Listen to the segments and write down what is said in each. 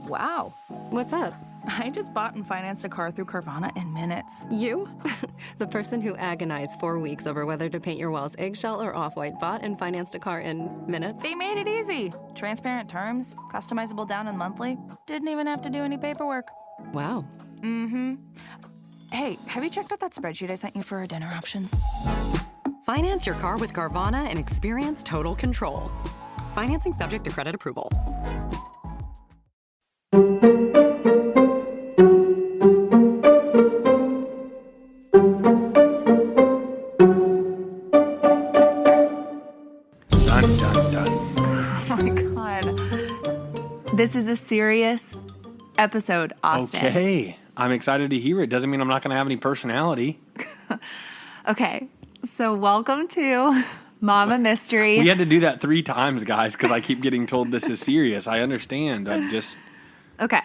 Wow. What's up? I just bought and financed a car through Carvana in minutes. You? The person who agonized 4 weeks over whether to paint your walls eggshell or off-white bought and financed a car in minutes? They made it easy. Transparent terms, customizable down and monthly. Didn't even have to do any paperwork. Wow. Mm-hmm. Hey, have you checked out that spreadsheet I sent you for our dinner options? Finance your car with Carvana and experience total control. Financing subject to credit approval. Dun, dun, dun. Oh my God. This is a serious episode, Austin. Okay. I'm excited to hear it. Doesn't mean I'm not going to have any personality. Okay, so welcome to Mama Mystery. We had to do that 3 times, guys, because I keep getting told this is serious. I understand. Okay,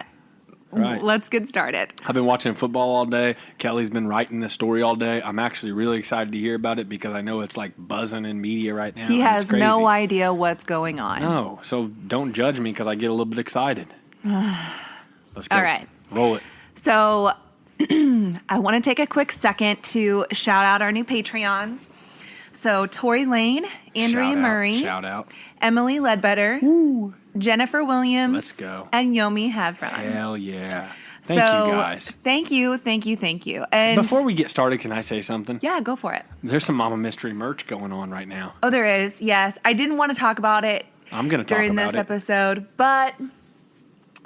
Right. Let's get started. I've been watching football all day. Kelly's been writing this story all day. I'm actually really excited to hear about it because I know it's like buzzing in media right now. He and has it's crazy. no idea what's going on. No, so don't judge me because I get a little bit excited. Let's go. All right. Roll it. So I want to take a quick second to shout out our new Patreons. So Tori Lane, Andrea Murray, Shout out. Emily Ledbetter, Jennifer Williams, Let's go. and Yomi Havron. Hell yeah. Thank you, guys. Thank you. And Before we get started, can I say something? yeah, go for it. There's some Mama Mystery merch going on right now. Oh, there is. Yes. I didn't want to talk about it I'm going to talk during about this it. episode, but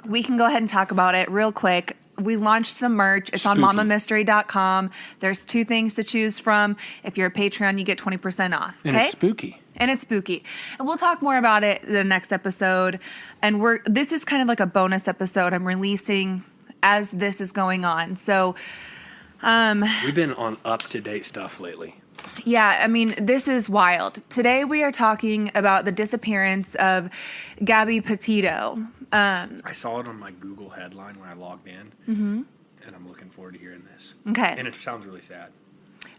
we can go ahead and talk about it real quick. We launched some merch. It's on Spooky. mamamystery.com. There's 2 things to choose from. If you're a Patreon, you get 20% off. And Okay? it's spooky. And it's spooky. And we'll talk more about it the next episode. And this is kind of like a bonus episode I'm releasing as this is going on. So, We've been on up-to-date stuff lately. yeah, I mean, this is wild. Today we are talking about the disappearance of Gabby Petito. I saw it on my Google headline when I logged in, and I'm looking forward to hearing this. Okay. And it sounds really sad.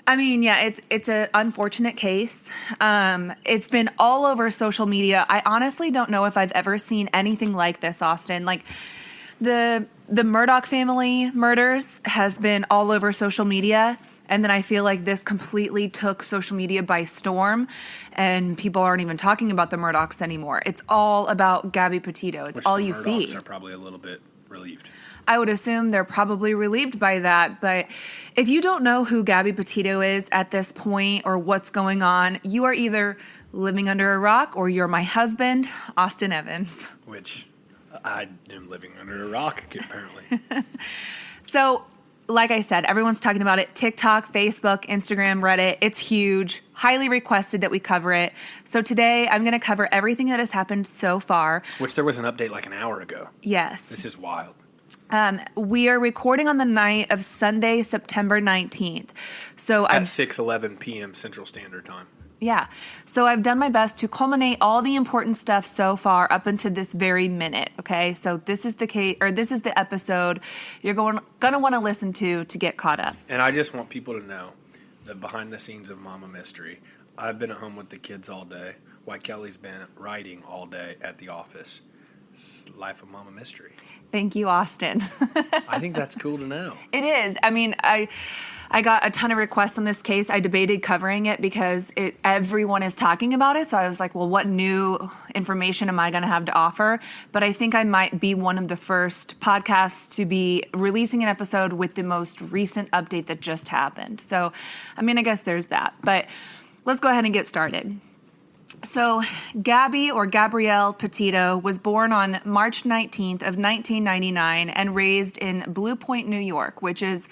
I mean, yeah, it's an unfortunate case. It's been all over social media. I honestly don't know if I've ever seen anything like this, Austin. Like the Murdoch family murders has been all over social media. And then I feel like this completely took social media by storm, and people aren't even talking about the Murdochs anymore. It's all about Gabby Petito. It's Which all the you Murdochs see. are probably a little bit relieved. I would assume they're probably relieved by that. But if you don't know who Gabby Petito is at this point or what's going on, you are either living under a rock or you're my husband, Austin Evans. Which I am living under a rock, apparently. So, like I said, everyone's talking about it. TikTok, Facebook, Instagram, Reddit. It's huge. Highly requested that we cover it. So today I'm going to cover everything that has happened so far. Which there was an update like an hour ago. Yes. This is wild. We are recording on the night of Sunday, September 19th. So At 6:11 p.m. Central Standard Time. Yeah. So I've done my best to culminate all the important stuff so far up until this very minute. Okay. So this is the case, or this is the episode you're going to want to listen to get caught up. And I just want people to know that behind the scenes of Mama Mystery, I've been at home with the kids all day while Kelly's been writing all day at the office. It's life of Mama Mystery. Thank you, Austin. I think that's cool to know. It is. I mean, I got a ton of requests on this case. I debated covering it because everyone is talking about it. So I was like, well, what new information am I going to have to offer? But I think I might be one of the first podcasts to be releasing an episode with the most recent update that just happened. So, I mean, I guess there's that. But let's go ahead and get started. So Gabby, or Gabrielle Petito, was born on March 19th of 1999 and raised in Blue Point, New York, which is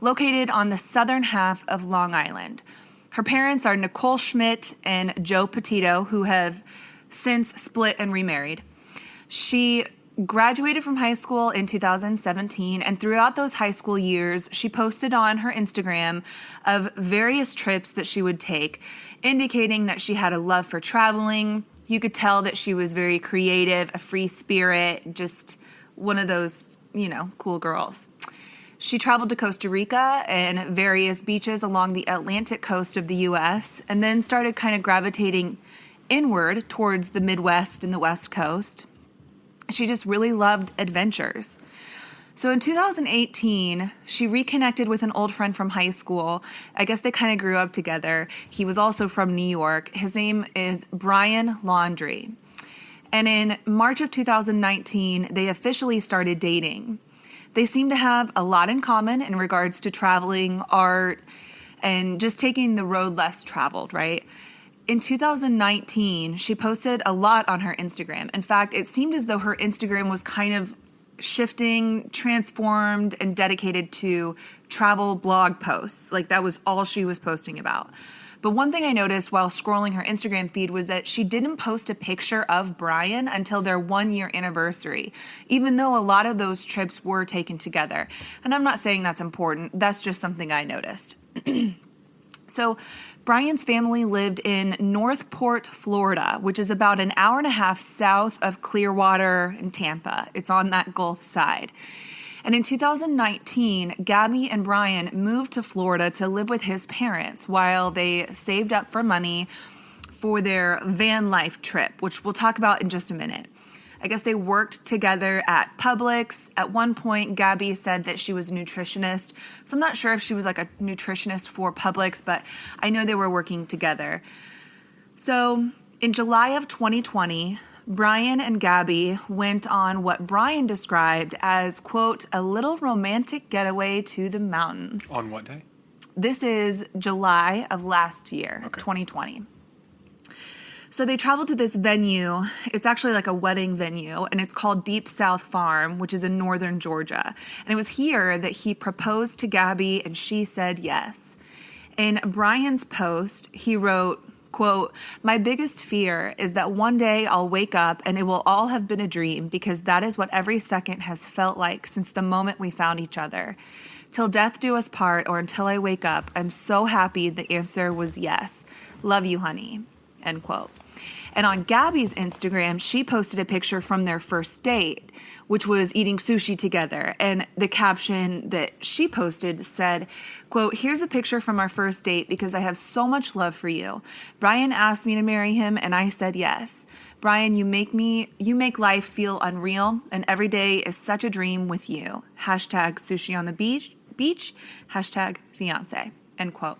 located on the southern half of Long Island. Her parents are Nicole Schmidt and Joe Petito, who have since split and remarried. She graduated from high school in 2017, and throughout those high school years, she posted on her Instagram of various trips that she would take, indicating that she had a love for traveling. You could tell that she was very creative, a free spirit, just one of those, cool girls. She traveled to Costa Rica and various beaches along the Atlantic coast of the U.S., and then started kind of gravitating inward towards the Midwest and the West Coast. She just really loved adventures. So in 2018, she reconnected with an old friend from high school. I guess they kind of grew up together. He was also from New York. His name is Brian Laundrie. And in March of 2019, they officially started dating. They seem to have a lot in common in regards to traveling, art, and just taking the road less traveled, right? In 2019, she posted a lot on her Instagram. In fact, it seemed as though her Instagram was kind of shifting, transformed, and dedicated to travel blog posts. Like that was all she was posting about. But one thing I noticed while scrolling her Instagram feed was that she didn't post a picture of Brian until their 1-year anniversary, even though a lot of those trips were taken together. And I'm not saying that's important. That's just something I noticed. So Brian's family lived in Northport, Florida, which is about an hour and a half south of Clearwater and Tampa. It's on that Gulf side. And in 2019, Gabby and Brian moved to Florida to live with his parents while they saved up for money for their van life trip, which we'll talk about in just a minute. I guess they worked together at Publix. At one point, Gabby said that she was a nutritionist. So I'm not sure if she was like a nutritionist for Publix, but I know they were working together. So in July of 2020, Brian and Gabby went on what Brian described as, quote, a little romantic getaway to the mountains. On what day? This is July of last year, Okay. 2020. So they traveled to this venue. It's actually like a wedding venue, and it's called Deep South Farm, which is in northern Georgia. And it was here that he proposed to Gabby, and she said yes. In Brian's post, he wrote, quote, my biggest fear is that one day I'll wake up and it will all have been a dream, because that is what every second has felt like since the moment we found each other. Till death do us part, or until I wake up, I'm so happy the answer was yes. Love you, honey, end quote. And on Gabby's Instagram, she posted a picture from their first date, which was eating sushi together. And the caption that she posted said, quote, here's a picture from our first date because I have so much love for you. Brian asked me to marry him and I said yes. Brian, you make life feel unreal, and every day is such a dream with you. Hashtag sushi on the beach, hashtag fiance, end quote.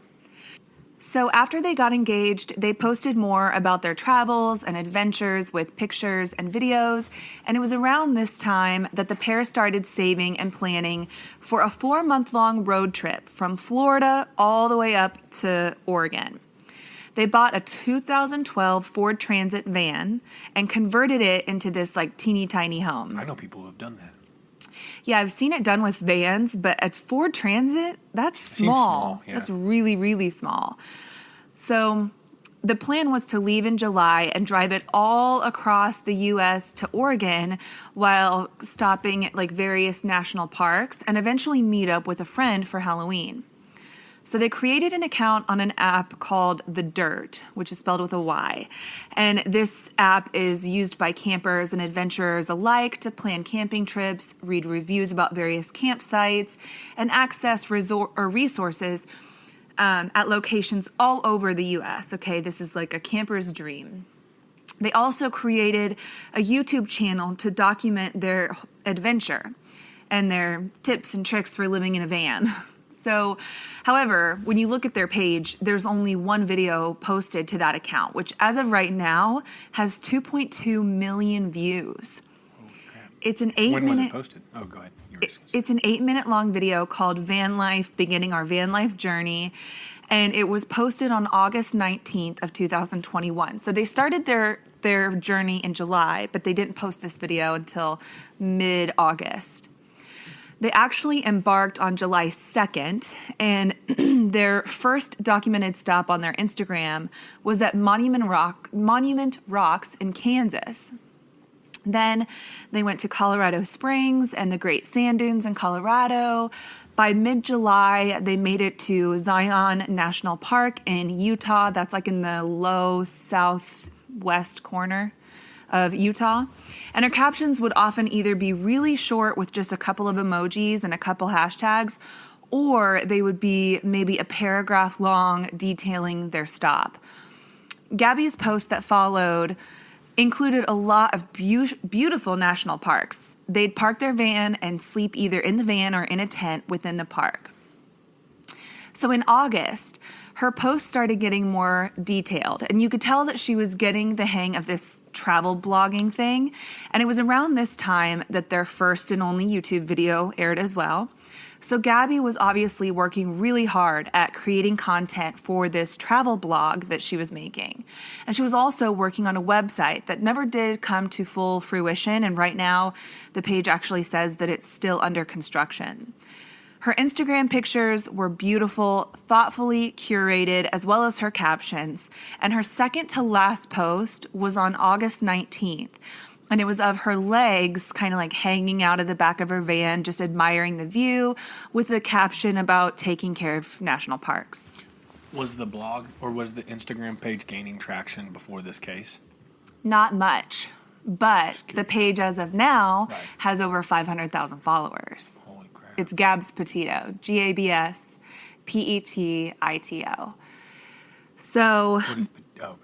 So after they got engaged, they posted more about their travels and adventures with pictures and videos, and it was around this time that the pair started saving and planning for a 4-month-long road trip from Florida all the way up to Oregon. They bought a 2012 Ford Transit van and converted it into this like teeny tiny home. I know people who have done that. Yeah, I've seen it done with vans, but at Ford Transit, that's small. Seems small, yeah. That's really, really small. So the plan was to leave in July and drive it all across the U.S. to Oregon while stopping at like various national parks and eventually meet up with a friend for Halloween. So they created an account on an app called The Dirt, which is spelled with a Y. And this app is used by campers and adventurers alike to plan camping trips, read reviews about various campsites, and access resources at locations all over the U.S. Okay, this is like a camper's dream. They also created a YouTube channel to document their adventure and their tips and tricks for living in a van. So, however, when you look at their page, there's only one video posted to that account, which as of right now has 2.2 million views. Holy crap. It's an 8-minute... When was it posted? Oh, go ahead. It's an 8-minute long video called Van Life, Beginning Our Van Life Journey, and it was posted on August 19th of 2021. So they started their journey in July, but they didn't post this video until mid-August. They actually embarked on July 2nd, and their first documented stop on their Instagram was at Monument Rocks in Kansas. Then they went to Colorado Springs and the Great Sand Dunes in Colorado. By mid-July, they made it to Zion National Park in Utah. That's like in the low southwest corner of Utah. And her captions would often either be really short with just a couple of emojis and a couple hashtags, or they would be maybe a paragraph long detailing their stop. Gabby's post that followed included a lot of beautiful national parks. They'd park their van and sleep either in the van or in a tent within the park. So in August, her posts started getting more detailed, and you could tell that she was getting the hang of this travel blogging thing. And it was around this time that their first and only YouTube video aired as well. So Gabby was obviously working really hard at creating content for this travel blog that she was making. And she was also working on a website that never did come to full fruition. And right now, the page actually says that it's still under construction. Her Instagram pictures were beautiful, thoughtfully curated, as well as her captions. And her second to last post was on August 19th. And it was of her legs kind of like hanging out of the back of her van, just admiring the view, with a caption about taking care of national parks. Was the blog or was the Instagram page gaining traction before this case? Not much, but the page as of now has over 500,000 followers. Holy crap. It's Gabs Petito, Gabs Petito. So, What is Petito's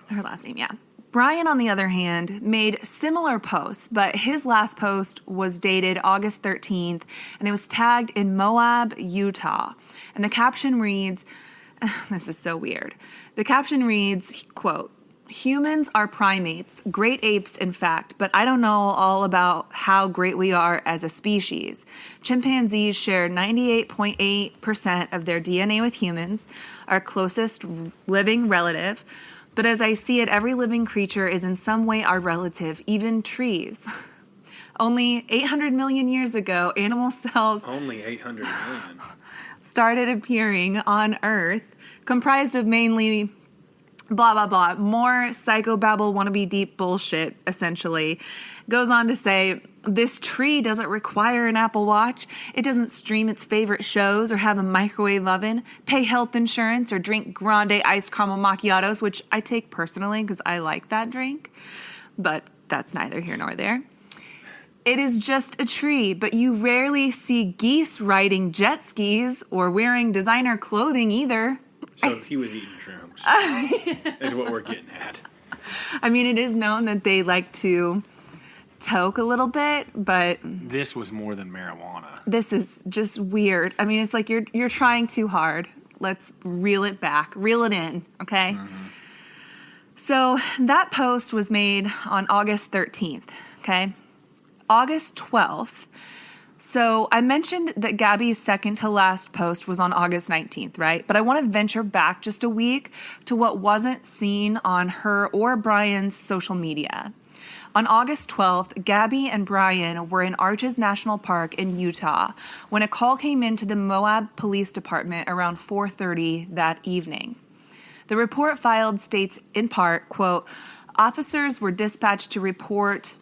her last name, yeah. Brian, on the other hand, made similar posts, but his last post was dated August 13th, and it was tagged in Moab, Utah. And the caption reads, this is so weird. The caption reads, quote, "Humans are primates, great apes in fact, but I don't know all about how great we are as a species. Chimpanzees share 98.8% of their DNA with humans, our closest living relative. But as I see it, every living creature is in some way our relative, even trees. Only 800 million years ago, animal cells Only 800 million. started appearing on Earth, comprised of mainly blah, blah, blah, more psychobabble wannabe deep bullshit, essentially. Goes on to say, this tree doesn't require an Apple Watch. It doesn't stream its favorite shows or have a microwave oven, pay health insurance, or drink grande iced caramel macchiatos, which I take personally because I like that drink. But that's neither here nor there. It is just a tree, but you rarely see geese riding jet skis or wearing designer clothing either. So he was eating shrooms, is what we're getting at. I mean, it is known that they like to toke a little bit, but This was more than marijuana. this is just weird. I mean, it's like you're trying too hard. Let's reel it back, reel it in, okay? So that post was made on August 13th, okay? August 12th. So I mentioned that Gabby's second to last post was on August 19th, right? But I want to venture back just a week to what wasn't seen on her or Brian's social media. On August 12th, Gabby and Brian were in Arches National Park in Utah when a call came into the Moab Police Department around 4:30 that evening. The report filed states in part, quote, "Officers were dispatched to report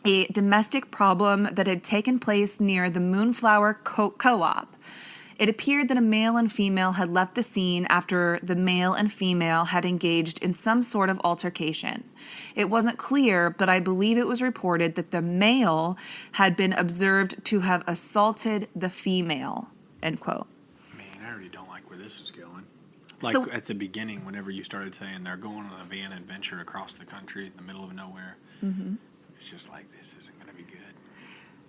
a domestic problem that had taken place near the Moonflower Co-op. It appeared that a male and female had left the scene after the male and female had engaged in some sort of altercation. It wasn't clear, but I believe it was reported that the male had been observed to have assaulted the female," end quote. Man, I already don't like where this is going. Like So- at the beginning, whenever you started saying they're going on a van adventure across the country in the middle of nowhere, it's just like, this isn't going to be good.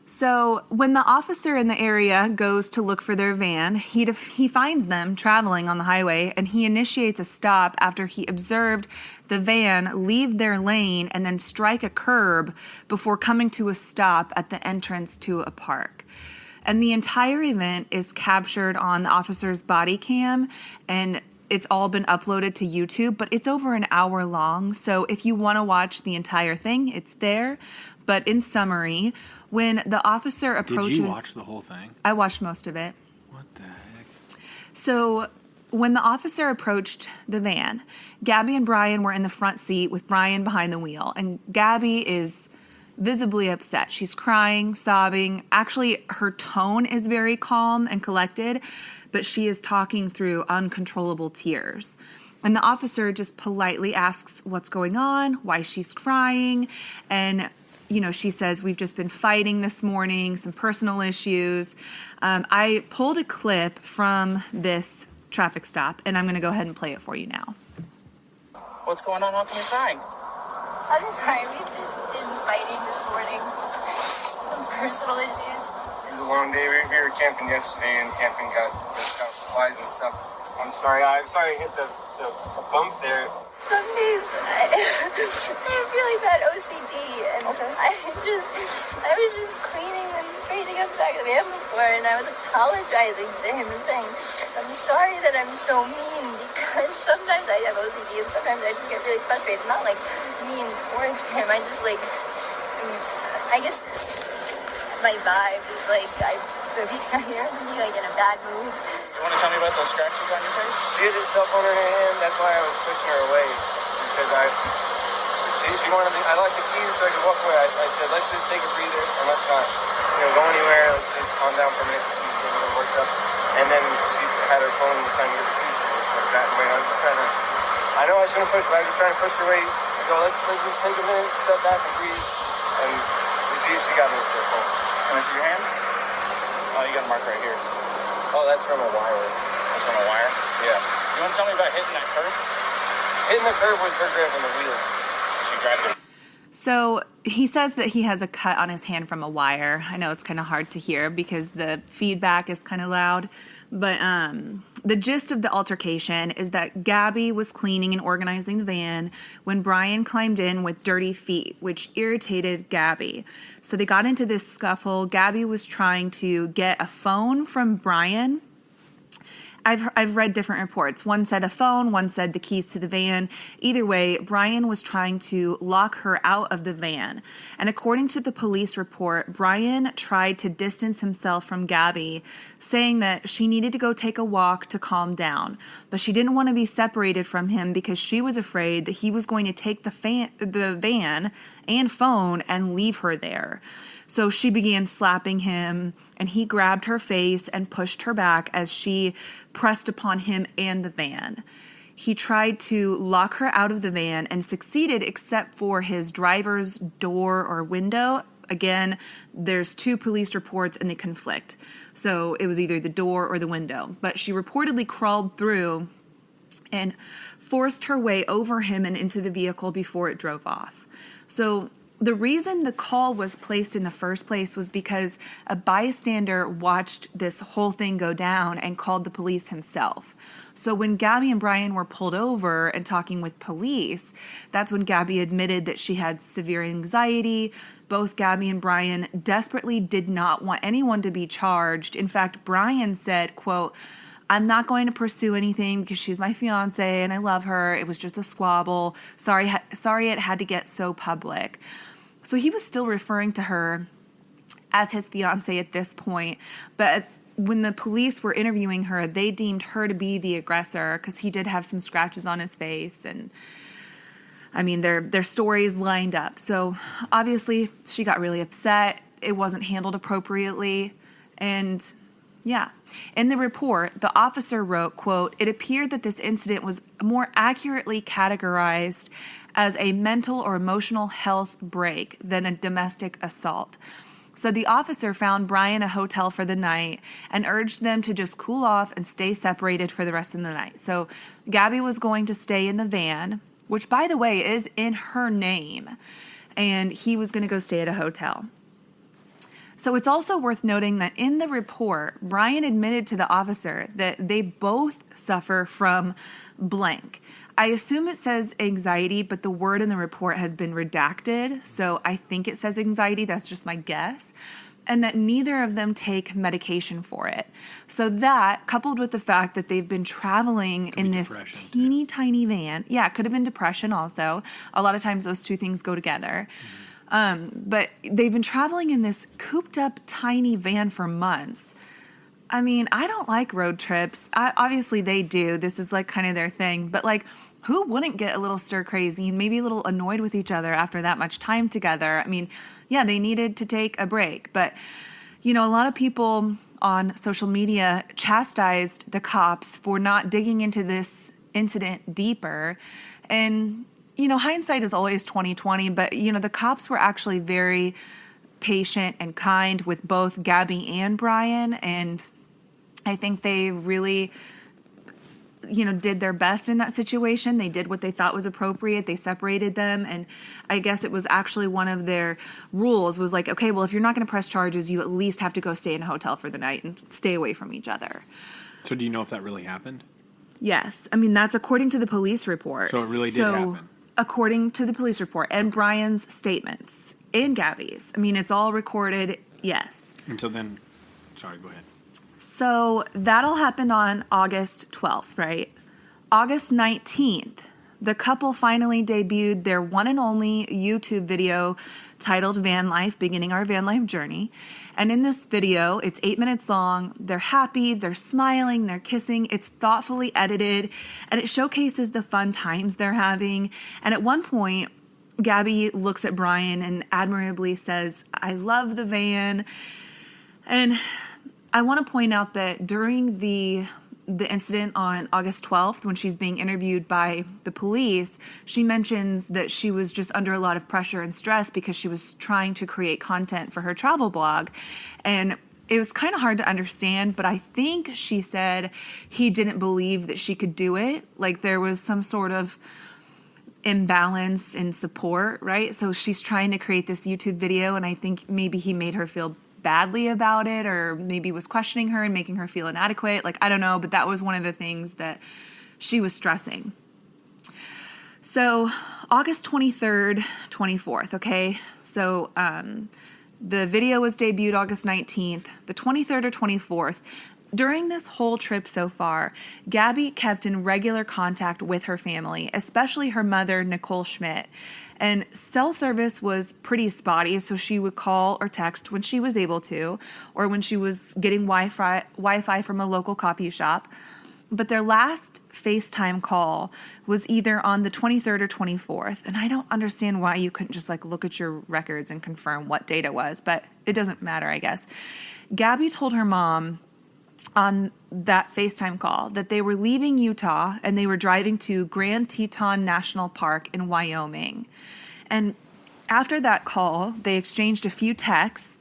So when the officer in the area goes to look for their van, he finds them traveling on the highway, and he initiates a stop after he observed the van leave their lane and then strike a curb before coming to a stop at the entrance to a park. And the entire event is captured on the officer's body cam, and it's all been uploaded to YouTube, but it's over an hour long. So if you want to watch the entire thing, it's there. But in summary, when the officer approaches... Did you watch the whole thing? I watched most of it. What the heck? So when the officer approached the van, Gabby and Brian were in the front seat with Brian behind the wheel. And Gabby is visibly upset. She's crying, sobbing. Actually, her tone is very calm and collected, but she is talking through uncontrollable tears. And the officer just politely asks what's going on, why she's crying, and she says, we've just been fighting this morning, some personal issues. I pulled a clip from this traffic stop, and I'm going to go ahead and play it for you now. What's going on? How come you're crying? I'm sorry, we've just been fighting this morning. Some personal issues. It was a long day. We were camping yesterday, and camping got flies and stuff. I'm sorry I hit the bump there. Some days I have really bad OCD, and I was just cleaning and straightening up the back of the van before, and I was apologizing to him and saying, I'm sorry that I'm so mean, because sometimes I have OCD and sometimes I just get really frustrated. Not like mean towards him, I just like, I guess my vibe is like, you're like in a bad mood. You want to tell me about those scratches on your face? She hit herself on her hand. That's why I was pushing her away. Because she wanted me. I like the keys so I could walk away. I said, let's just take a breather and let's not, go anywhere. Let's just calm down for a minute. She was getting a little worked up. And then she had her phone and was trying to get the keys from her. So that way I was just trying to. I know I shouldn't push, but I was just trying to push her away to go. Let's just take a minute, step back and breathe. And she got me with her phone. Can I see your hand? Oh, you got a mark right here. Oh, that's from a wire. That's from a wire? Yeah. You want to tell me about hitting that curb? Hitting the curb was her grabbing the wheel. She grabbed it. So he says that he has a cut on his hand from a wire. I know it's kind of hard to hear because the feedback is kind of loud. But the gist of the altercation is that Gabby was cleaning and organizing the van when Brian climbed in with dirty feet, which irritated Gabby. So they got into this scuffle. Gabby was trying to get a phone from Brian. I've read different reports. One said a phone, one said the keys to the van. Either way, Brian was trying to lock her out of the van. And according to the police report, Brian tried to distance himself from Gabby, saying that she needed to go take a walk to calm down. But she didn't want to be separated from him because she was afraid that he was going to take the van and phone and leave her there. So she began slapping him, and he grabbed her face and pushed her back as she pressed upon him and the van. He tried to lock her out of the van and succeeded except for his driver's door or window. Again, there's two police reports and they conflict. So it was either the door or the window. But she reportedly crawled through and forced her way over him and into the vehicle before it drove off. So the reason the call was placed in the first place was because a bystander watched this whole thing go down and called the police himself. So when Gabby and Brian were pulled over and talking with police, that's when Gabby admitted that she had severe anxiety. Both Gabby and Brian desperately did not want anyone to be charged. In fact, Brian said, quote, I'm not going to pursue anything because she's my fiance and I love her. It was just a squabble. Sorry it had to get so public. So he was still referring to her as his fiance at this point. But when the police were interviewing her, they deemed her to be the aggressor because he did have some scratches on his face. And I mean, their stories lined up. So obviously she got really upset. It wasn't handled appropriately. And yeah. In the report, the officer wrote, quote, it appeared that this incident was more accurately categorized as a mental or emotional health break than a domestic assault. So the officer found Brian a hotel for the night and urged them to just cool off and stay separated for the rest of the night. So Gabby was going to stay in the van, which, by the way, is in her name, and he was going to go stay at a hotel. So it's also worth noting that in the report, Brian admitted to the officer that they both suffer from blank. I assume it says anxiety, but the word in the report has been redacted, so I think it says anxiety. That's just my guess. And that neither of them take medication for it. So that, coupled with the fact that they've been traveling in this teeny tiny van. Yeah, it could have been depression also. A lot of times those two things go together. But they've been traveling in this cooped up tiny van for months. I mean, I don't like road trips. Obviously they do. This is like kind of their thing. But like, who wouldn't get a little stir crazy and maybe a little annoyed with each other after that much time together? I mean, yeah, they needed to take a break. But, a lot of people on social media chastised the cops for not digging into this incident deeper. And, hindsight is always 20/20, but, the cops were actually very patient and kind with both Gabby and Brian. And I think they really did their best in that situation. They did what they thought was appropriate. They separated them. And I guess it was actually one of their rules was like, okay, well, if you're not going to press charges, you at least have to go stay in a hotel for the night and stay away from each other. So do you know if that really happened? Yes. I mean, that's according to the police report. So it really did happen. According to the police report and Brian's statements and Gabby's. I mean, it's all recorded. Yes. And so then, sorry, go ahead. So that all happened on August 12th, right? August 19th, the couple finally debuted their one and only YouTube video titled Van Life, Beginning Our Van Life Journey. And in this video, it's 8 minutes long. They're happy, they're smiling, they're kissing. It's thoughtfully edited, and it showcases the fun times they're having. And at one point, Gabby looks at Brian and admirably says, "I love the van." And I want to point out that during the incident on August 12th, when she's being interviewed by the police, she mentions that she was just under a lot of pressure and stress because she was trying to create content for her travel blog. And it was kind of hard to understand, but I think she said he didn't believe that she could do it. Like there was some sort of imbalance in support, right? So she's trying to create this YouTube video, and I think maybe he made her feel badly about it, or maybe was questioning her and making her feel inadequate. Like, I don't know, but that was one of the things that she was stressing. So August 23rd, 24th, okay? So the video was debuted August 19th, the 23rd or 24th. During this whole trip so far, Gabby kept in regular contact with her family, especially her mother, Nicole Schmidt. And cell service was pretty spotty, so she would call or text when she was able to, or when she was getting Wi-Fi from a local coffee shop. But their last FaceTime call was either on the 23rd or 24th, and I don't understand why you couldn't just look at your records and confirm what date it was, but it doesn't matter, I guess. Gabby told her mom on that FaceTime call that they were leaving Utah and they were driving to Grand Teton National Park in Wyoming. And after that call, they exchanged a few texts,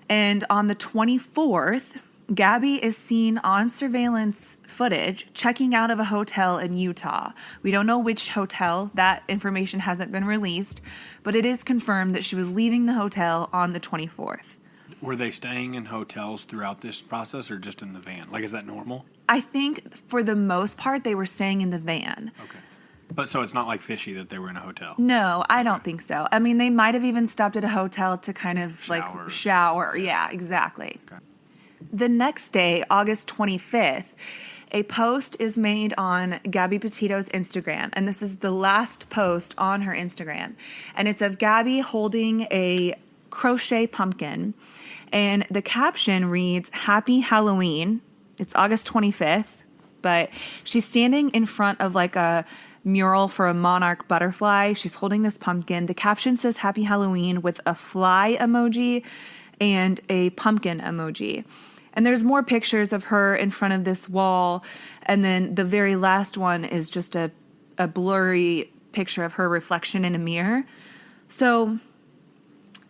and on the 24th, Gabby is seen on surveillance footage checking out of a hotel in Utah. We don't know which hotel. That information hasn't been released, but it is confirmed that she was leaving the hotel on the 24th. Were they staying in hotels throughout this process or just in the van? Is that normal? I think for the most part, they were staying in the van. Okay. But so it's not fishy that they were in a hotel? No, I don't think so. I mean, they might have even stopped at a hotel to kind of shower. Yeah, exactly. Okay. The next day, August 25th, a post is made on Gabby Petito's Instagram, and this is the last post on her Instagram. And it's of Gabby holding a crochet pumpkin, and the caption reads, "Happy Halloween." It's August 25th, but she's standing in front of a mural for a monarch butterfly. She's holding this pumpkin. The caption says "Happy Halloween" with a fly emoji and a pumpkin emoji. And there's more pictures of her in front of this wall, and then the very last one is just a blurry picture of her reflection in a mirror. So,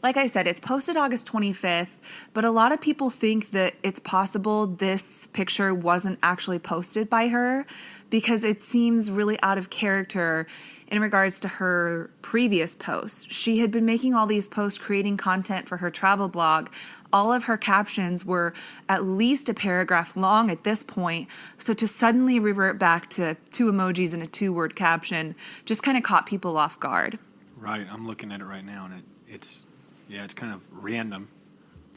like I said, it's posted August 25th, but a lot of people think that it's possible this picture wasn't actually posted by her because it seems really out of character in regards to her previous posts. She had been making all these posts, creating content for her travel blog. All of her captions were at least a paragraph long at this point. So to suddenly revert back to 2 emojis and a 2-word caption just kind of caught people off guard. Right. I'm looking at it right now, and it's kind of random.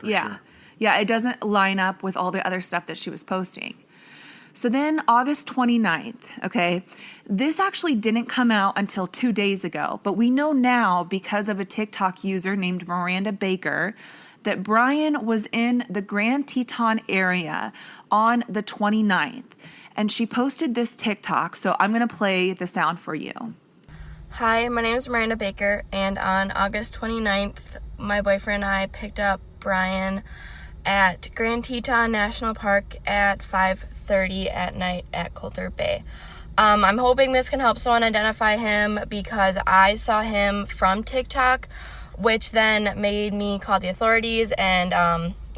Yeah. Sure. Yeah, it doesn't line up with all the other stuff that she was posting. So then August 29th, okay, this actually didn't come out until 2 days ago, but we know now because of a TikTok user named Miranda Baker that Brian was in the Grand Teton area on the 29th, and she posted this TikTok, so I'm going to play the sound for you. Hi, my name is Miranda Baker, and on August 29th, my boyfriend and I picked up Brian at Grand Teton National Park at 5:30 at night at Coulter Bay. I'm hoping this can help someone identify him because I saw him from TikTok, which then made me call the authorities, and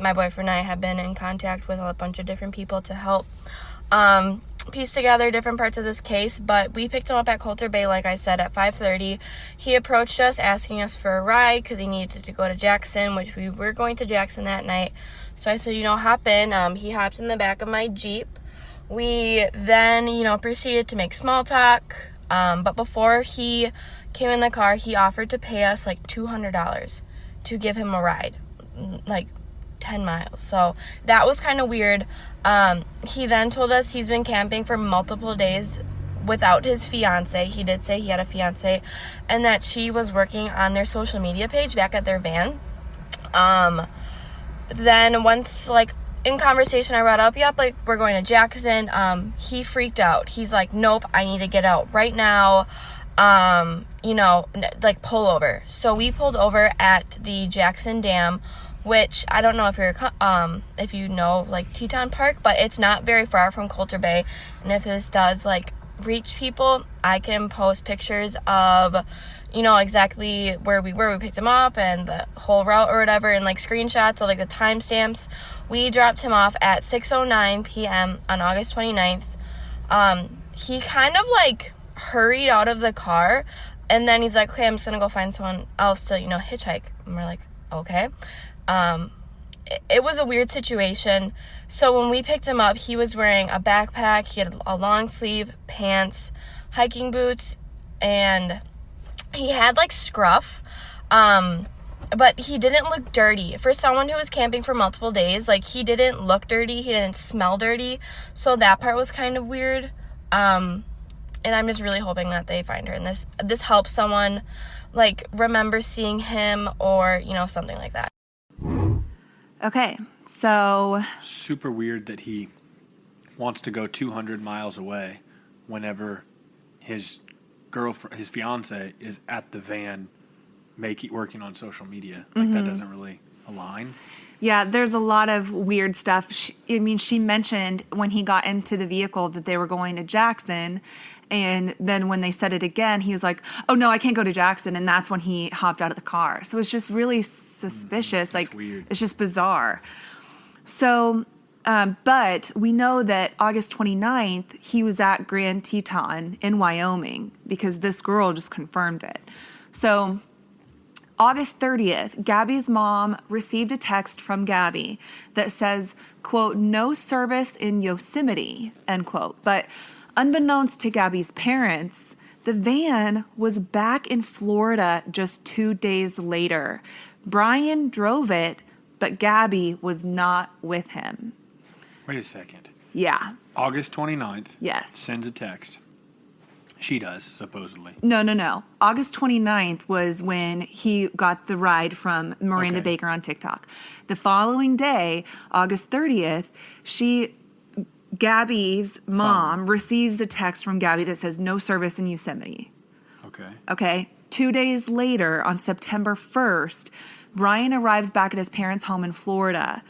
my boyfriend and I have been in contact with a bunch of different people to help. piece together different parts of this case, but we picked him up at Coulter Bay, like I said, at 5:30. He approached us asking us for a ride because he needed to go to Jackson, which we were going to Jackson that night. So I said, hop in. He hopped in the back of my Jeep. We then, proceeded to make small talk. But before he came in the car, he offered to pay us like $200 to give him a ride, like 10 miles. So that was kind of weird. He then told us he's been camping for multiple days without his fiance. He did say he had a fiance, and that she was working on their social media page back at their van. Then once, in conversation, I brought up, we're going to Jackson. He freaked out. He's like, nope, I need to get out right now. Pull over. So we pulled over at the Jackson Dam, which I don't know if you know Teton Park, but it's not very far from Coulter Bay. And if this does reach people, I can post pictures of exactly where we were. We picked him up and the whole route or whatever, and screenshots of the timestamps. We dropped him off at 6:09 p.m. on August 29th. He kind of hurried out of the car, and then he's like, okay, I'm just gonna go find someone else to hitchhike. And we're like, okay. It was a weird situation. So when we picked him up, he was wearing a backpack, he had a long sleeve pants, hiking boots, and he had scruff, but he didn't look dirty. For someone who was camping for multiple days, he didn't look dirty, he didn't smell dirty, so that part was kind of weird. And I'm just really hoping that they find her, and this helps someone remember seeing him, or something like that. Okay, so super weird that he wants to go 200 miles away whenever his fiance is at the van working on social media. That doesn't really align. Yeah, there's a lot of weird stuff. She mentioned when he got into the vehicle that they were going to Jackson, and then when they said it again, he was like, oh no, I can't go to Jackson, and that's when he hopped out of the car. So it's just really suspicious. That's weird. It's just bizarre. So, but we know that August 29th, he was at Grand Teton in Wyoming, because this girl just confirmed it. So August 30th, Gabby's mom received a text from Gabby that says, quote, no service in Yosemite, end quote. But unbeknownst to Gabby's parents, the van was back in Florida just 2 days later. Brian drove it, but Gabby was not with him. Wait a second. Yeah. August 29th. Yes. Sends a text. She does, supposedly. No. August 29th was when he got the ride from Miranda Baker on TikTok. The following day, August 30th, Gabby's mom receives a text from Gabby that says no service in Yosemite. Okay. 2 days later, on September 1st, Brian arrived back at his parents' home in Florida,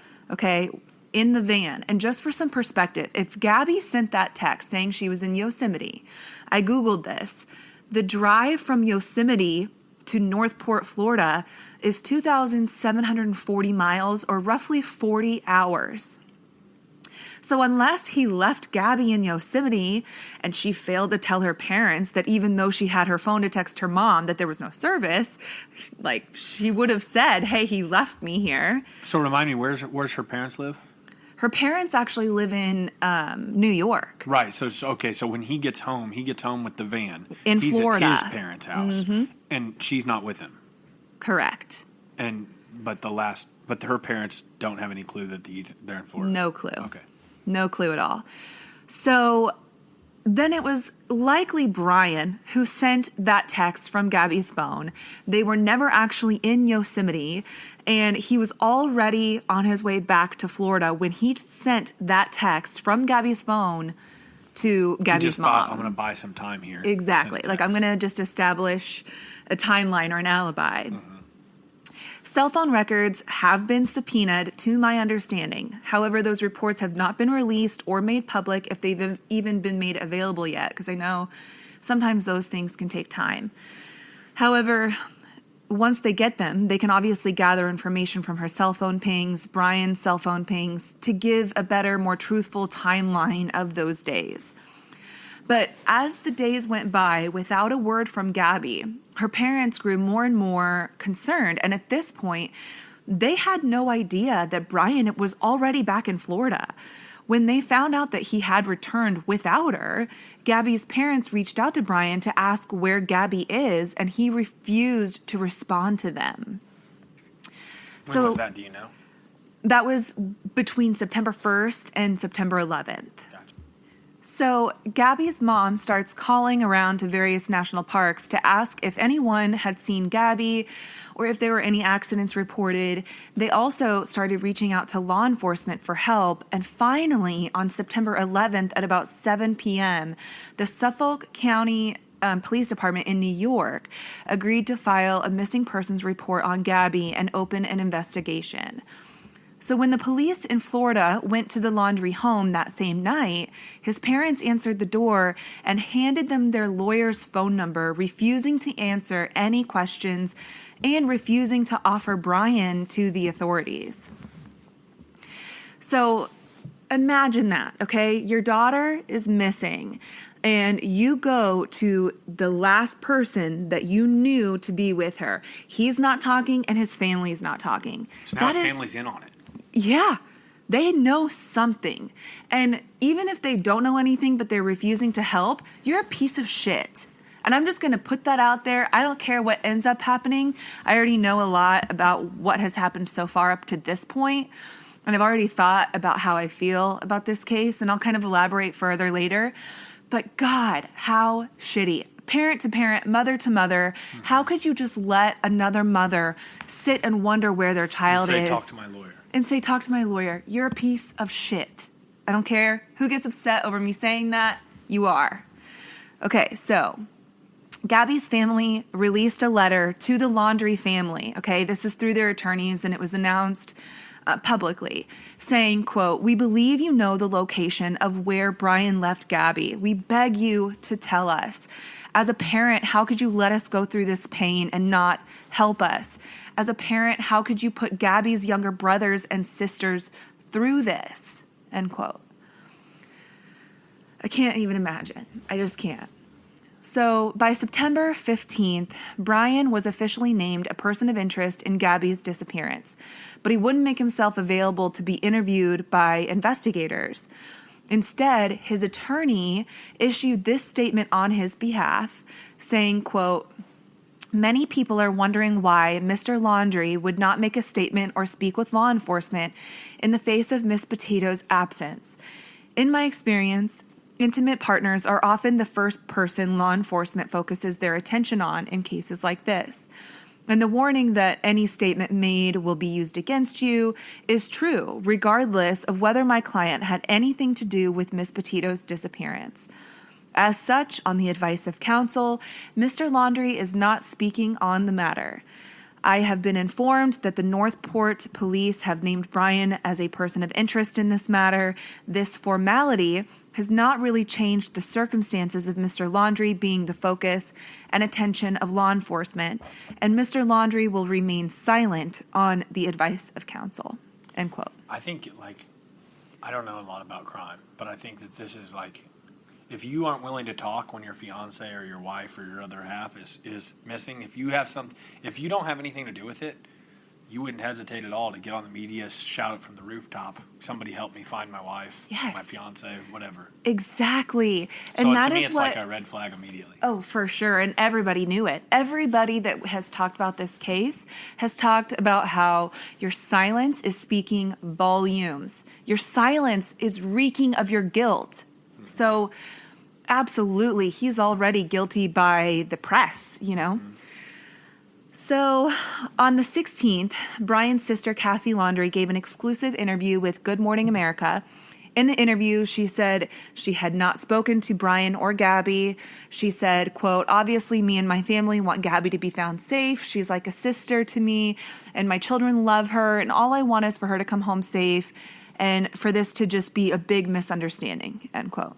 in the van. And just for some perspective, if Gabby sent that text saying she was in Yosemite, I Googled this. The drive from Yosemite to Northport, Florida is 2,740 miles, or roughly 40 hours. So unless he left Gabby in Yosemite and she failed to tell her parents that even though she had her phone to text her mom that there was no service, she would have said, hey, he left me here. So remind me, where's her parents live? Her parents actually live in New York. Right. So when he gets home with the van. In Florida. He's at his parents' house. Mm-hmm. And she's not with him. Correct. But her parents don't have any clue that they're in Florida. No clue. Okay. No clue at all. So then it was likely Brian who sent that text from Gabby's phone. They were never actually in Yosemite, and he was already on his way back to Florida when he sent that text from Gabby's phone to Gabby's he just mom. Thought, I'm going to buy some time here. Exactly. I'm going to just establish a timeline or an alibi. Mm-hmm. Cell phone records have been subpoenaed, to my understanding. However, those reports have not been released or made public, if they've even been made available yet, because I know sometimes those things can take time. However, once they get them, they can obviously gather information from her cell phone pings, Brian's cell phone pings, to give a better, more truthful timeline of those days. But as the days went by without a word from Gabby, her parents grew more and more concerned. And at this point, they had no idea that Brian was already back in Florida. When they found out that he had returned without her, Gabby's parents reached out to Brian to ask where Gabby is, and he refused to respond to them. When was that, do you know? That was between September 1st and September 11th. Gotcha. So Gabby's mom starts calling around to various national parks to ask if anyone had seen Gabby or if there were any accidents reported. They also started reaching out to law enforcement for help. And finally, on September 11th at about 7 p.m., the Suffolk County Police Department in New York agreed to file a missing persons report on Gabby and open an investigation. So when the police in Florida went to the Laundrie home that same night, his parents answered the door and handed them their lawyer's phone number, refusing to answer any questions and refusing to offer Brian to the authorities. So imagine that, okay? Your daughter is missing, and you go to the last person that you knew to be with her. He's not talking, and his family's not talking. So now his family's in on it. Yeah, they know something. And even if they don't know anything, but they're refusing to help, you're a piece of shit. And I'm just going to put that out there. I don't care what ends up happening. I already know a lot about what has happened so far up to this point. And I've already thought about how I feel about this case, and I'll kind of elaborate further later. But God, how shitty. Parent to parent, mother to mother. Mm-hmm. How could you just let another mother sit and wonder where their child is? Talk to my lawyer. And say, talk to my lawyer. You're a piece of shit. I don't care who gets upset over me saying that. You are. Okay, so Gabby's family released a letter to the Laundrie family. Okay, this is through their attorneys, and it was announced publicly, saying, quote, "We believe you know the location of where Brian left Gabby. We beg you to tell us. As a parent, how could you let us go through this pain and not help us? As a parent, how could you put Gabby's younger brothers and sisters through this?" End quote. I can't even imagine. I just can't. So by September 15th, Brian was officially named a person of interest in Gabby's disappearance, but he wouldn't make himself available to be interviewed by investigators. Instead, his attorney issued this statement on his behalf, saying, quote, "Many people are wondering why Mr. Laundrie would not make a statement or speak with law enforcement in the face of Miss Petito's absence. In my experience, intimate partners are often the first person law enforcement focuses their attention on in cases like this. And the warning that any statement made will be used against you is true, regardless of whether my client had anything to do with Miss Petito's disappearance. As such, on the advice of counsel, Mr. Laundrie is not speaking on the matter. I have been informed that the Northport police have named Brian as a person of interest in this matter. This formality has not really changed the circumstances of Mr. Laundrie being the focus and attention of law enforcement, and Mr. Laundrie will remain silent on the advice of counsel." End quote. I think, I don't know a lot about crime, but I think that this is if you aren't willing to talk when your fiance or your wife or your other half is missing, if you don't have anything to do with it, you wouldn't hesitate at all to get on the media, shout it from the rooftop, "Somebody help me find my wife, yes, my fiance, whatever." Exactly. And so that to me, is it's what, like a red flag immediately. Oh, for sure. And everybody knew it. Everybody that has talked about this case has talked about how your silence is speaking volumes. Your silence is reeking of your guilt. So absolutely, he's already guilty by the press, you know? Mm-hmm. So on the 16th, Brian's sister, Cassie Laundrie, gave an exclusive interview with Good Morning America. In the interview, she said she had not spoken to Brian or Gabby. She said, quote, "Obviously, me and my family want Gabby to be found safe. She's like a sister to me, and my children love her, and all I want is for her to come home safe and for this to just be a big misunderstanding," end quote.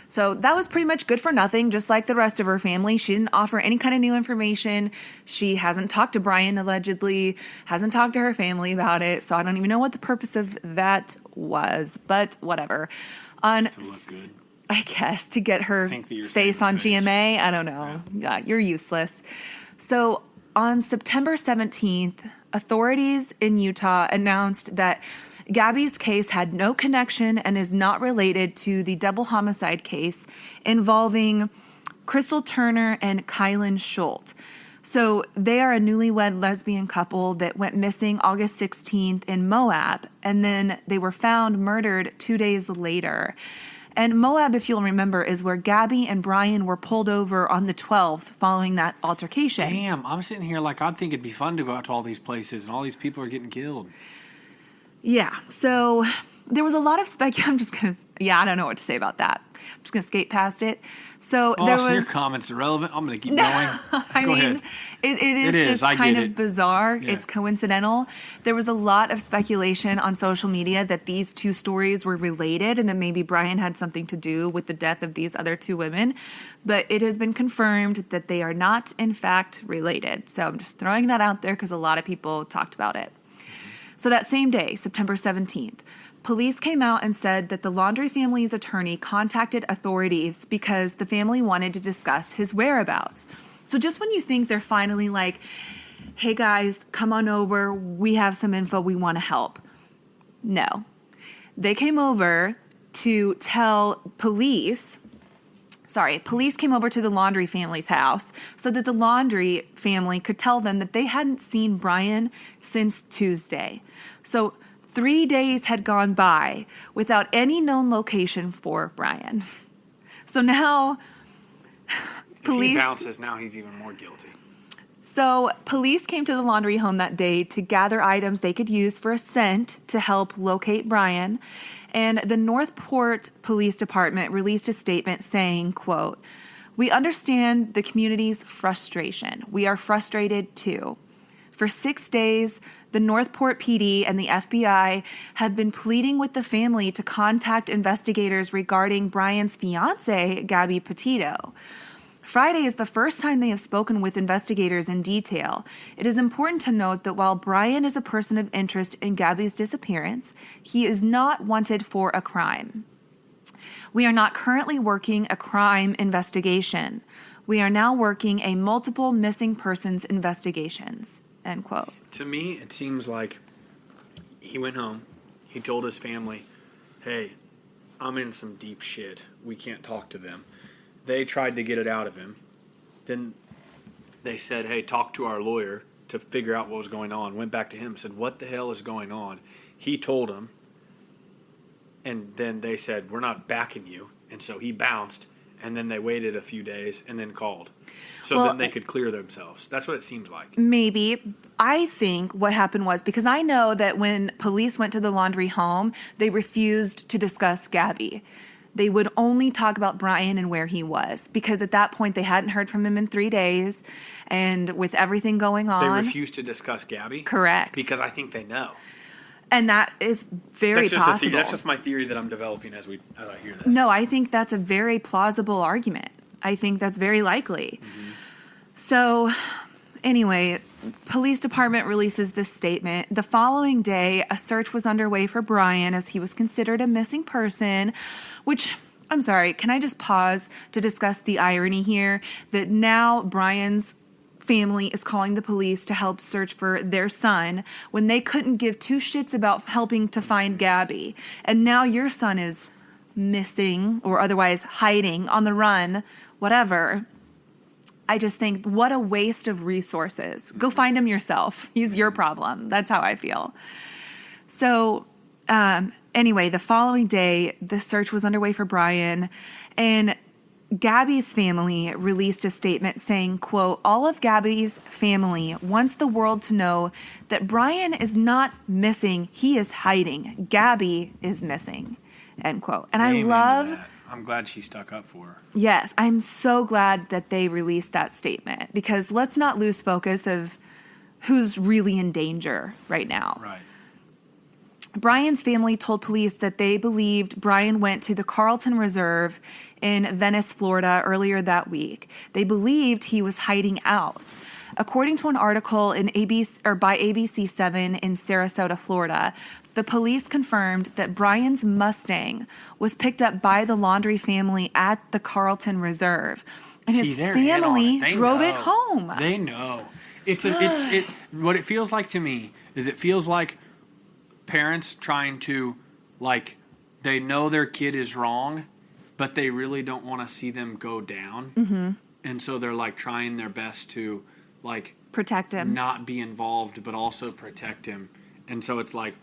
So that was pretty much good for nothing, just like the rest of her family. She didn't offer any kind of new information. She hasn't talked to Brian, allegedly, hasn't talked to her family about it. So I don't even know what the purpose of that was, but whatever. I guess, to get her Think that you're face saving on face. GMA. I don't know. Yeah, you're useless. So on September 17th, authorities in Utah announced that Gabby's case had no connection and is not related to the double homicide case involving Crystal Turner and Kylan Schultz. So they are a newlywed lesbian couple that went missing August 16th in Moab, and then they were found murdered 2 days later. And Moab, if you'll remember, is where Gabby and Brian were pulled over on the 12th following that altercation. Damn, I'm sitting here like I'd think it'd be fun to go out to all these places and all these people are getting killed. Yeah, so there was a lot of I'm just going to, I don't know what to say about that. I'm just going to skate past it. So there Austin, was. your comments are relevant. I'm going to keep going. I Go mean, ahead. It is It is. just I kind get of it. bizarre. Yeah. It's coincidental. There was a lot of speculation on social media that these two stories were related and that maybe Brian had something to do with the death of these other two women. But it has been confirmed that they are not, in fact, related. So I'm just throwing that out there because a lot of people talked about it. So that same day, September 17th, police came out and said that the Laundrie family's attorney contacted authorities because the family wanted to discuss his whereabouts. So just when you think they're finally like, hey guys, come on over, we have some info, we want to help. No. They came over to tell police came over to the Laundrie family's house so that the Laundrie family could tell them that they hadn't seen Brian since Tuesday. So 3 days had gone by without any known location for Brian. So now police... If he bounces, now he's even more guilty. So police came to the Laundrie home that day to gather items they could use for a scent to help locate Brian. And the Northport Police Department released a statement saying, quote, "We understand the community's frustration. We are frustrated too. For 6 days, the Northport PD and the FBI have been pleading with the family to contact investigators regarding Brian's fiancée, Gabby Petito. Friday is the first time they have spoken with investigators in detail. It is important to note that while Brian is a person of interest in Gabby's disappearance, he is not wanted for a crime. We are not currently working a crime investigation. We are now working a multiple missing persons investigations." End quote. To me, it seems like he went home. He told his family, hey, I'm in some deep shit. We can't talk to them. They tried to get it out of him. Then they said, hey, talk to our lawyer to figure out what was going on. Went back to him and said, what the hell is going on? He told them. And then they said, we're not backing you. And so he bounced. And then they waited a few days and then called. So then they could clear themselves. That's what it seems like. Maybe. I think what happened was, because I know that when police went to the Laundrie home, they refused to discuss Gabby. They would only talk about Brian and where he was, because at that point they hadn't heard from him in 3 days. And with everything going on. They refused to discuss Gabby? Correct. Because I think they know. And that is very possible. That's just my theory that I'm developing as I hear this. No, I think that's a very plausible argument. I think that's very likely. Mm-hmm. So, anyway, police department releases this statement. The following day, a search was underway for Brian as he was considered a missing person, which, I'm sorry, can I just pause to discuss the irony here that now Brian's family is calling the police to help search for their son when they couldn't give two shits about helping to find Gabby. And now your son is missing or otherwise hiding, on the run, whatever. I just think, what a waste of resources. Go find him yourself. He's your problem. That's how I feel. So anyway, the following day, the search was underway for Brian, and Gabby's family released a statement saying, quote, "All of Gabby's family wants the world to know that Brian is not missing. He is hiding. Gabby is missing." End quote. And Amen I love... to that. I'm glad she stuck up for her. Yes, I'm so glad that they released that statement, because let's not lose focus of who's really in danger right now. Right. Brian's family told police that they believed Brian went to the Carlton Reserve in Venice, Florida earlier that week. They believed he was hiding out. According to an article in by ABC7 in Sarasota, Florida, the police confirmed that Brian's Mustang was picked up by the Laundrie family at the Carlton Reserve, and his family drove it home. They know. What it feels like to me is it feels like parents trying to, like, they know their kid is wrong, but they really don't want to see them go down. Mm-hmm. And so they're, like, trying their best to, like, protect him, not be involved, but also protect him. And so it's like,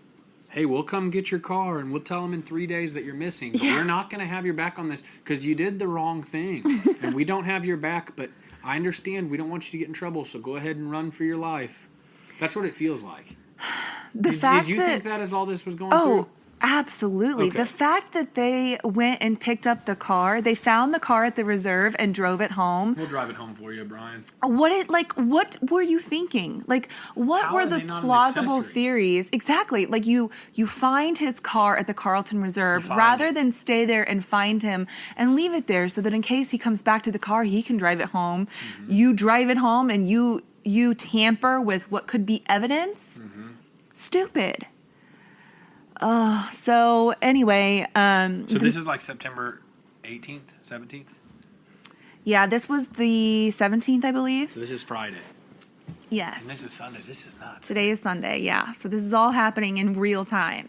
hey, we'll come get your car and we'll tell them in 3 days that you're missing, but we're not going to have your back on this because you did the wrong thing. And we don't have your back, but I understand we don't want you to get in trouble, so go ahead and run for your life. That's what it feels like. Did you think that as all this was going through? Absolutely. Okay. The fact that they went and picked up the car, they found the car at the reserve and drove it home. We'll drive it home for you, Brian. What were you thinking? Like, what How were are the they not an plausible accessory? theories? Exactly. Like, you find his car at the Carlton Reserve rather than stay there and find him and leave it there so that in case he comes back to the car, he can drive it home. Mm-hmm. You drive it home and you tamper with what could be evidence. Mm-hmm. Stupid. So anyway, so this is like September 18th, 17th? Yeah, this was the 17th, I believe. So this is Friday. Yes. And this is Sunday. This is nuts. Today is Sunday, yeah. So this is all happening in real time.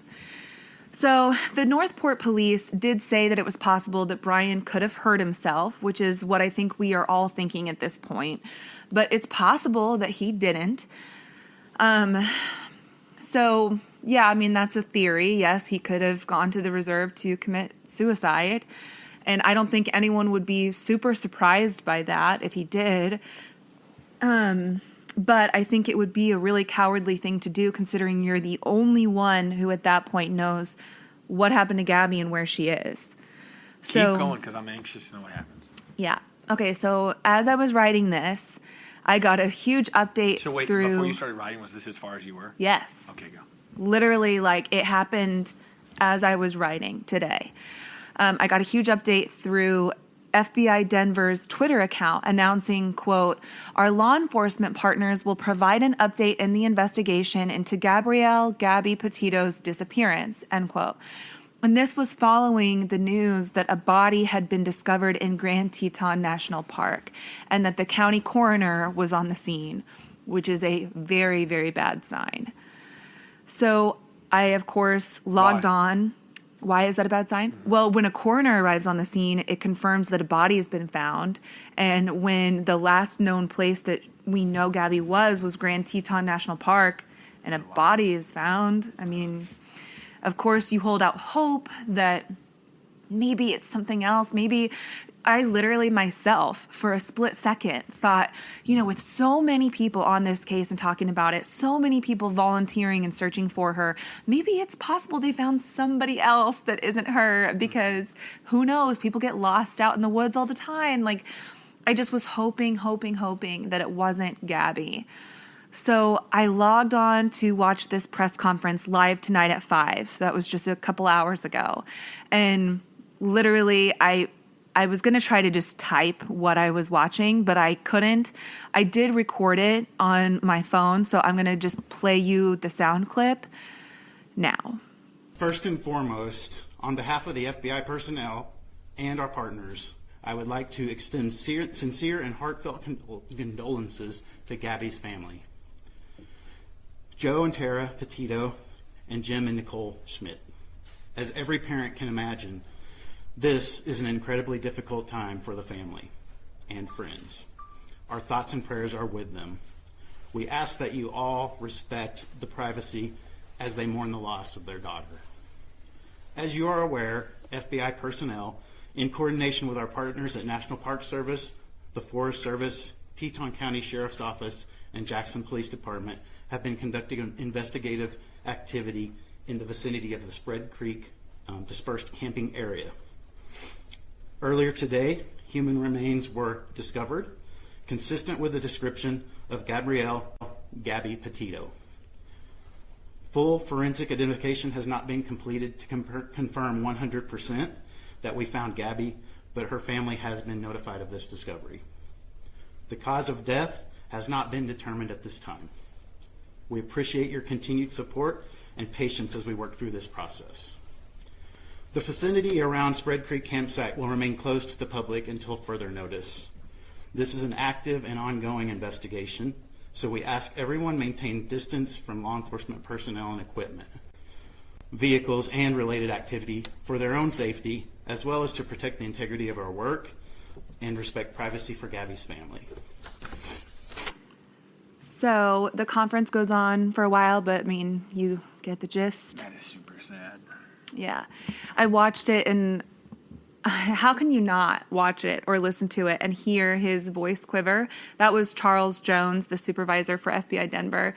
So the Northport police did say that it was possible that Brian could have hurt himself, which is what I think we are all thinking at this point. But it's possible that he didn't. So, yeah, I mean, that's a theory. Yes, he could have gone to the reserve to commit suicide. And I don't think anyone would be super surprised by that if he did. But I think it would be a really cowardly thing to do considering you're the only one who at that point knows what happened to Gabby and where she is. Keep going because I'm anxious to know what happens. Yeah. Okay, so as I was writing this, I got a huge update So wait, through... before you started writing, was this as far as you were? Yes. Okay, go. Literally, like, it happened as I was writing today. I got a huge update through FBI Denver's Twitter account announcing, quote, "Our law enforcement partners will provide an update in the investigation into Gabby Petito's disappearance," end quote. And this was following the news that a body had been discovered in Grand Teton National Park and that the county coroner was on the scene, which is a very, very bad sign. So I, of course, logged on. Why is that a bad sign? Mm-hmm. Well, when a coroner arrives on the scene, it confirms that a body has been found. And when the last known place that we know Gabby was Grand Teton National Park, and a body is found, I mean... Of course, you hold out hope that maybe it's something else. Maybe I literally myself, for a split second, thought, with so many people on this case and talking about it, so many people volunteering and searching for her, maybe it's possible they found somebody else that isn't her because who knows? People get lost out in the woods all the time. Like, I just was hoping that it wasn't Gabby. So I logged on to watch this press conference live tonight at 5. So that was just a couple hours ago. And literally, I was going to try to just type what I was watching, but I couldn't. I did record it on my phone, so I'm going to just play you the sound clip now. First and foremost, on behalf of the FBI personnel and our partners, I would like to extend sincere and heartfelt condolences to Gabby's family. Joe and Tara Petito, and Jim and Nicole Schmidt. As every parent can imagine, this is an incredibly difficult time for the family and friends. Our thoughts and prayers are with them. We ask that you all respect the privacy as they mourn the loss of their daughter. As you are aware, FBI personnel, in coordination with our partners at National Park Service, the Forest Service, Teton County Sheriff's Office, and Jackson Police Department, have been conducting an investigative activity in the vicinity of the Spread Creek dispersed camping area. Earlier today, human remains were discovered, consistent with the description of Gabby Petito. Full forensic identification has not been completed to confirm 100% that we found Gabby, but her family has been notified of this discovery. The cause of death has not been determined at this time. We appreciate your continued support and patience as we work through this process. The vicinity around Spread Creek campsite will remain closed to the public until further notice. This is an active and ongoing investigation, so we ask everyone maintain distance from law enforcement personnel and equipment, vehicles, and related activity for their own safety, as well as to protect the integrity of our work and respect privacy for Gabby's family. So the conference goes on for a while, but I mean, you get the gist. That is super sad. Yeah. I watched it, and how can you not watch it or listen to it and hear his voice quiver? That was Charles Jones, the supervisor for FBI Denver.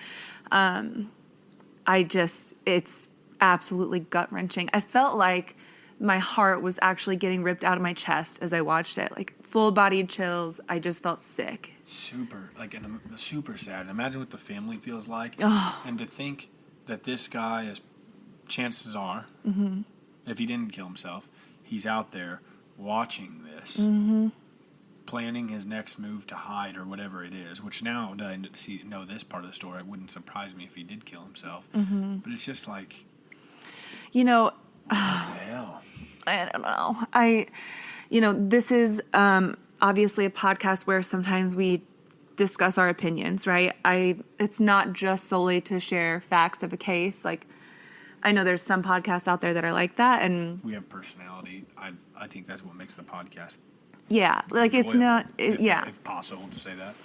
It's absolutely gut-wrenching. I felt like my heart was actually getting ripped out of my chest as I watched it. Like, full-bodied chills. I just felt sick. Super sad. Imagine what the family feels like. Oh. And to think that this guy is, chances are, if he didn't kill himself, he's out there watching this, planning his next move to hide or whatever it is, which now that I know this part of the story, it wouldn't surprise me if he did kill himself. But it's just like, You know, what the hell? I don't know. This is obviously a podcast where sometimes we discuss our opinions, right? It's not just solely to share facts of a case. Like, I know there's some podcasts out there that are like that, and We have personality. I think that's what makes the podcast yeah, like it's enjoyable, not, if possible to say that.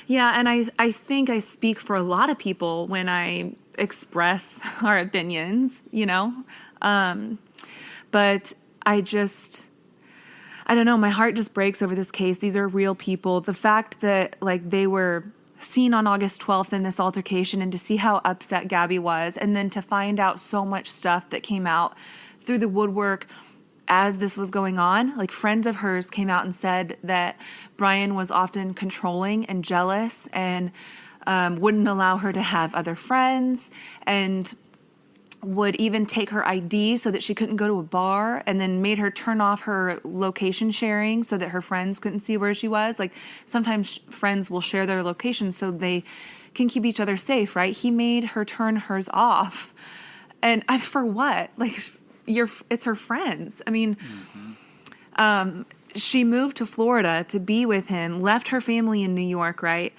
Yeah, and I think I speak for a lot of people when I express our opinions, but I don't know, my heart just breaks over this case. These are real people. The fact that, like, they were seen on August 12th in this altercation, and to see how upset Gabby was, and then to find out so much stuff that came out through the woodwork as this was going on. Like, friends of hers came out and said that Brian was often controlling and jealous, and wouldn't allow her to have other friends, and would even take her ID so that she couldn't go to a bar, and then made her turn off her location sharing so that her friends couldn't see where she was. Like, sometimes friends will share their location so they can keep each other safe, right? He made her turn hers off. And for what? Like, it's her friends. I mean, she moved to Florida to be with him, left her family in New York, right?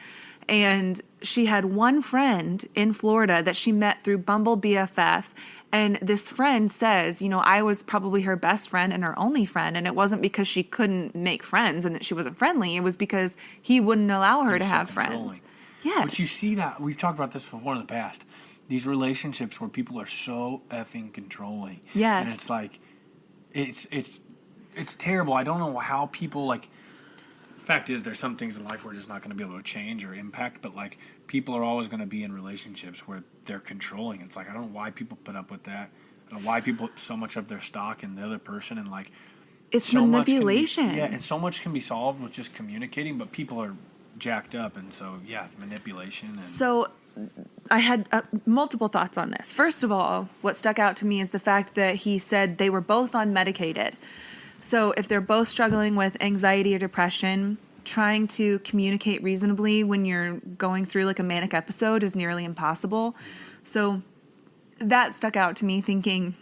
And she had one friend in Florida that she met through Bumble BFF. And this friend says, I was probably her best friend and her only friend. And it wasn't because she couldn't make friends and that she wasn't friendly. It was because he wouldn't allow her to have friends. Yes. But you see that, we've talked about this before in the past, these relationships where people are so effing controlling. Yes. And it's like, it's terrible. I don't know how people, like, fact is, there's some things in life we're just not going to be able to change or impact, but, like, people are always going to be in relationships where they're controlling. It's like, I don't know why people put up with that. I don't know why people put so much of their stock in the other person, and, like, it's so manipulation. And so much can be solved with just communicating, but people are jacked up, and so, yeah, it's manipulation. And So I had multiple thoughts on this. First of all, what stuck out to me is the fact that he said they were both unmedicated. So if they're both struggling with anxiety or depression, trying to communicate reasonably when you're going through, like, a manic episode is nearly impossible. So that stuck out to me, thinking,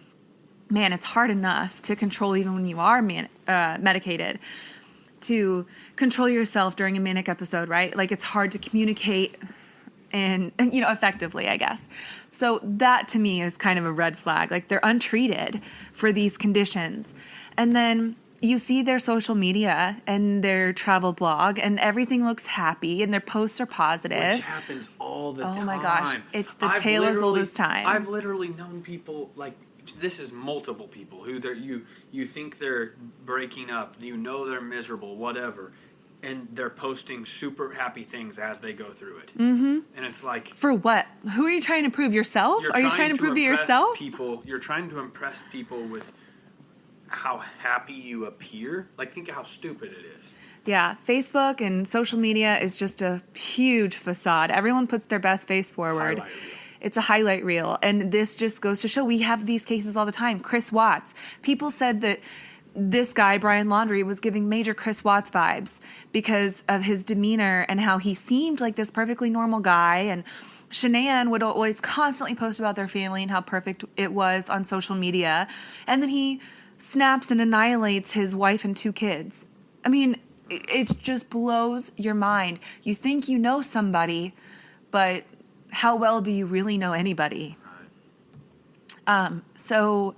man, it's hard enough to control even when you are medicated, to control yourself during a manic episode, right? Like, it's hard to communicate and effectively, I guess. So that to me is kind of a red flag. Like, they're untreated for these conditions. And then you see their social media and their travel blog, and everything looks happy, and their posts are positive. which happens all the time. Oh my gosh, it's the tale as old as time. I've literally known people, like, this is multiple people who you think they're breaking up, they're miserable, whatever, and they're posting super happy things as they go through it. Mm-hmm. And it's like, for what? Who are you trying to prove? Yourself? Are you trying to prove to yourself? You're trying to impress people with how happy you appear. Like, think of how stupid it is. Yeah, Facebook and social media is just a huge facade. Everyone puts their best face forward. It's a highlight reel. And this just goes to show, we have these cases all the time. Chris Watts. People said that this guy, Brian Laundrie, was giving major Chris Watts vibes because of his demeanor and how he seemed like this perfectly normal guy. And Shanann would always constantly post about their family and how perfect it was on social media. And then he snaps and annihilates his wife and 2 kids. I mean, it just blows your mind. You think you know somebody, but how well do you really know anybody? So,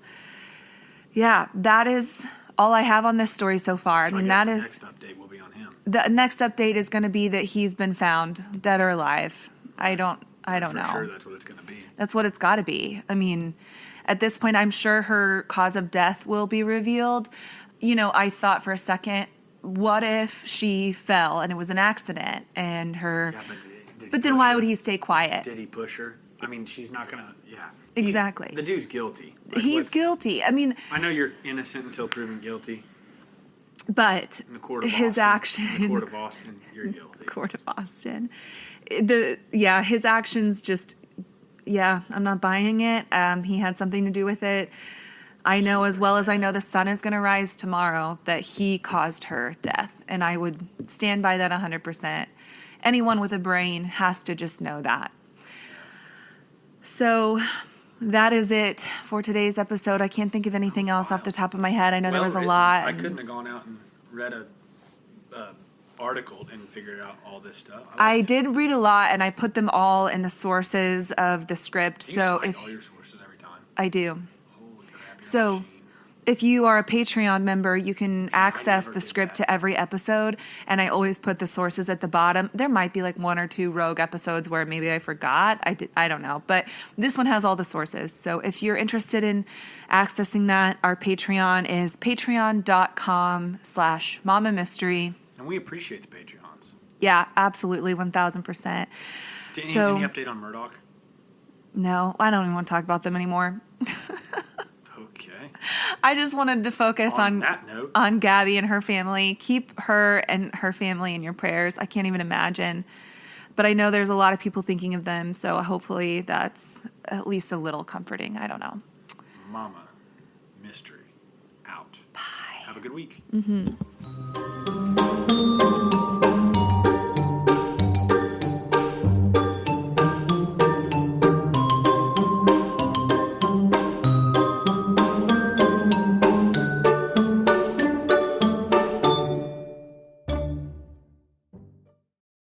yeah, that is all I have on this story so far. So I mean, guess that the is... next update will be on him. The next update is going to be that he's been found dead or alive. I don't know. For sure, that's what it's going to be. That's what it's got to be. I mean, at this point, I'm sure her cause of death will be revealed. You know, I thought for a second, what if she fell and it was an accident and her... Yeah, but then why would he stay quiet? Did he push her? I mean, she's not going to... Yeah. Exactly. The dude's guilty. Like, He's guilty. I mean... I know you're innocent until proven guilty. But in the court of his Austin, action... In the court of Austin, you're guilty. Court of Austin. His actions just... Yeah, I'm not buying it. He had something to do with it. I know as well as I know the sun is going to rise tomorrow that he caused her death. And I would stand by that 100%. Anyone with a brain has to just know that. So that is it for today's episode. I can't think of anything else off the top of my head. I know there was a lot. I couldn't have gone out and read a article and figured out all this stuff. I did read a lot, and I put them all in the sources of the script. Do you so cite if all your sources every time? I do. Holy crap! So if you are a Patreon member, you can access the script to every episode, and I always put the sources at the bottom. There might be like 1 or 2 rogue episodes where maybe I forgot. I don't know. But this one has all the sources. So if you're interested in accessing that, our Patreon is patreon.com/Mama Mystery. And we appreciate the Patreons. Yeah, absolutely, 1,000%. Any update on Murdoch? No, I don't even want to talk about them anymore. Okay. I just wanted to focus On that note. on Gabby and her family. Keep her and her family in your prayers. I can't even imagine. But I know there's a lot of people thinking of them, so hopefully that's at least a little comforting. I don't know. Mama Mystery out. Bye. Have a good week. Mm-hmm.